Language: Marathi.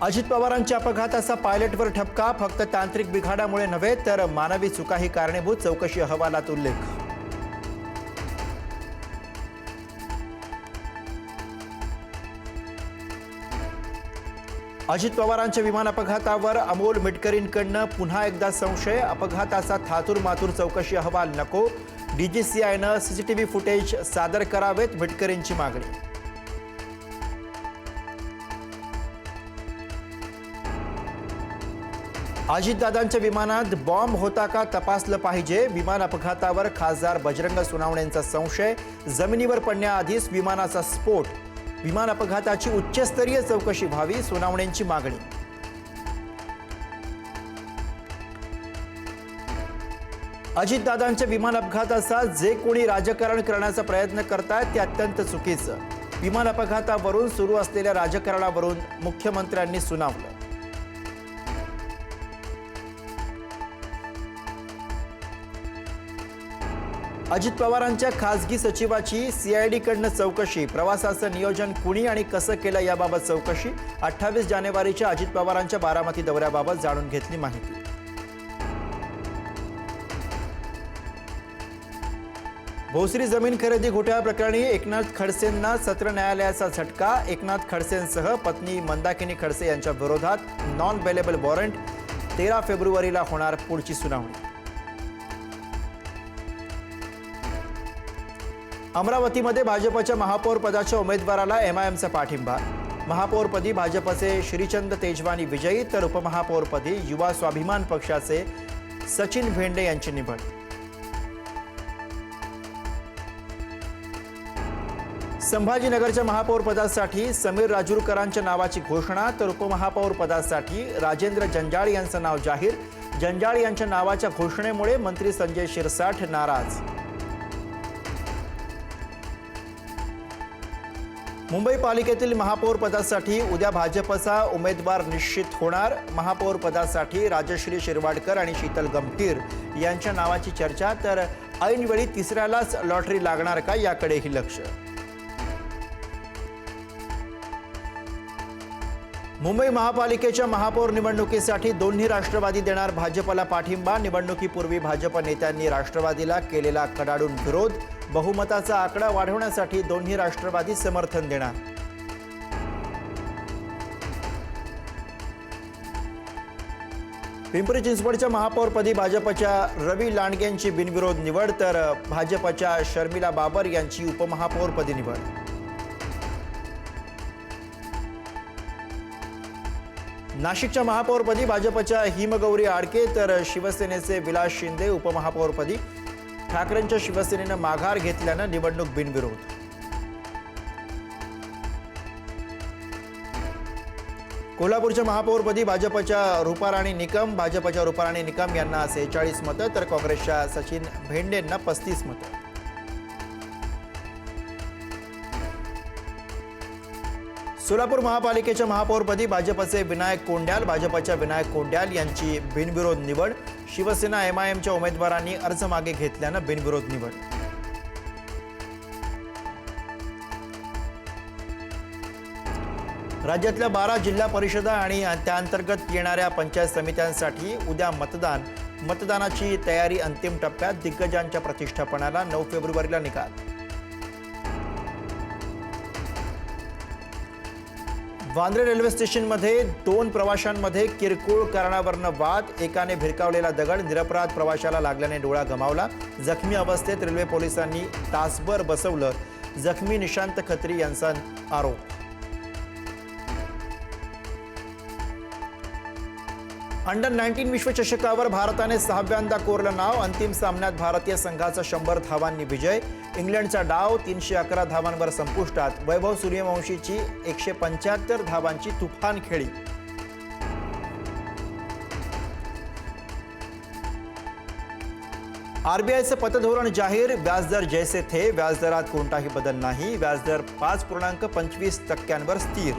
अजित पवारांच्या अपघाताचा पायलटवर ठपका. फक्त तांत्रिक बिघाडामुळे नव्हे तर मानवी चुकाही कारणीभूत. चौकशी अहवालात उल्लेख. अजित पवारांच्या विमान अपघातावर अमोल मिटकरींकडून पुन्हा एकदा संशय. अपघाताचा थातूरमातूर चौकशी अहवाल नको. डीजीसीआयनं सीसीटीव्ही फुटेज सादर करावेत, मिटकरींची मागणी. अजितदादांच्या विमानात बॉम्ब होता का तपासलं पाहिजे. विमान अपघातावर खासदार बजरंग सोनवणेंचा संशय. जमिनीवर पडण्याआधीच विमानाचा स्फोट. विमान अपघाताची उच्चस्तरीय चौकशी व्हावी, सोनवणेंची मागणी. अजितदादांच्या विमान अपघाताचा जे कोणी राजकारण करण्याचा प्रयत्न करतायत ते अत्यंत चुकीचं. विमान अपघातावरून सुरू असलेल्या राजकारणावरून मुख्यमंत्र्यांनी सुनावलं. अजित पवारांच्या खासगी सचिवाची सीआयडीकडनं चौकशी. प्रवासाचं नियोजन कुणी आणि कसं केलं याबाबत चौकशी. 28 जानेवारीच्या अजित पवारांच्या बारामती दौऱ्याबाबत जाणून घेतली माहिती. भोसरी जमीन खरेदी घोटाळा प्रकरणी एकनाथ खडसेंना सत्र न्यायालयाचा झटका. एकनाथ खडसेंसह पत्नी मंदाकिनी खडसे यांच्या विरोधात नॉन बेलेबल वॉरंट. 13 फेब्रुवारीला होणार पुढची सुनावणी. अमरावतीमध्ये भाजपच्या महापौर पदाच्या उमेदवाराला एमआयएमचा पाठिंबा. महापौरपदी भाजपचे श्रीचंद तेजवानी विजयी तर उपमहापौरपदी युवा स्वाभिमान पक्षाचे सचिन भेंडे यांची निवड. संभाजीनगरच्या महापौरपदासाठी समीर राजूरकरांच्या नावाची घोषणा तर उपमहापौरपदासाठी राजेंद्र जंजाळ यांचं नाव जाहीर. जंजाळ यांच्या नावाच्या घोषणेमुळे मंत्री संजय शिरसाठ नाराज. मुंबई पालिकेतील महापौर पदासाठी उद्या भाजपचा उमेदवार निश्चित होणार. महापौर पदासाठी राजश्री शिरवाडकर आणि शीतल गंभीर यांच्या नावाची चर्चा. तर ऐनवेळी तिसऱ्यालाच लॉटरी लागणार का याकडेही लक्ष. मुंबई महापालिकेच्या महापौर निवडणुकीसाठी दोन्ही राष्ट्रवादी देणार भाजपला पाठिंबा. निवडणुकीपूर्वी भाजप नेत्यांनी राष्ट्रवादीला केलेला कडाडून विरोध. बहुमताचा आकडा वाढवण्यासाठी दोन्ही राष्ट्रवादी समर्थन देणार. पिंपरी चिंचवडच्या महापौरपदी भाजपच्या रवी लांडगेंची बिनविरोध निवड तर भाजपच्या शर्मिला बाबर यांची उपमहापौरपदी निवड. नाशिकच्या महापौरपदी भाजपच्या हिमगौरी आडके तर शिवसेनेचे विलास शिंदे उपमहापौरपदी. ठाकरेंच्या शिवसेनेनं माघार घेतल्यानं निवडणूक बिनविरोध. कोल्हापूरच्या महापौरपदी भाजपच्या रूपाराणी निकम. भाजपच्या रूपाराणी निकम यांना 46 मतं तर काँग्रेसच्या सचिन भेंडेंना 35 मतं. सोलापूर महापालिकेच्या महापौरपदी भाजपचे विनायक कोंड्याल. भाजपच्या विनायक कोंड्याल यांची बिनविरोध निवड. शिवसेना एमआयएमच्या उमेदवारांनी अर्ज मागे घेतल्यानं बिनविरोध निवड. राज्यातल्या 12 जिल्हा परिषदा आणि त्याअंतर्गत येणाऱ्या पंचायत समित्यांसाठी उद्या मतदान. मतदानाची तयारी अंतिम टप्प्यात. दिग्गजांच्या प्रतिष्ठापनाला 9 फेब्रुवारीला निकाल. वांद्रे रेल्वे स्टेशनमध्ये 2 प्रवाशांमध्ये किरकोळ कारणावरून वाद. एकाने भिरकावलेला दगड निरपराध प्रवाशाला लागल्याने डोळा गमावला. जखमी अवस्थेत रेल्वे पोलिसांनी तासभर बसवलं. जखमी निशांत खत्री यांचा आरोप. अंडर-19 विश्वचषकावर भारताने 6व्यांदा कोरलं नाव. अंतिम सामन्यात भारतीय संघाचा 100 धावांनी विजय. इंग्लंडचा डाव 311 धावांवर संपुष्टात. वैभव सूर्यवंशीची 175 धावांची तुफान खेळी. आरबीआयचं पतधोरण जाहीर. व्याजदर जैसे थे. व्याजदरात कोणताही बदल नाही. व्याजदर 5.25% स्थिर.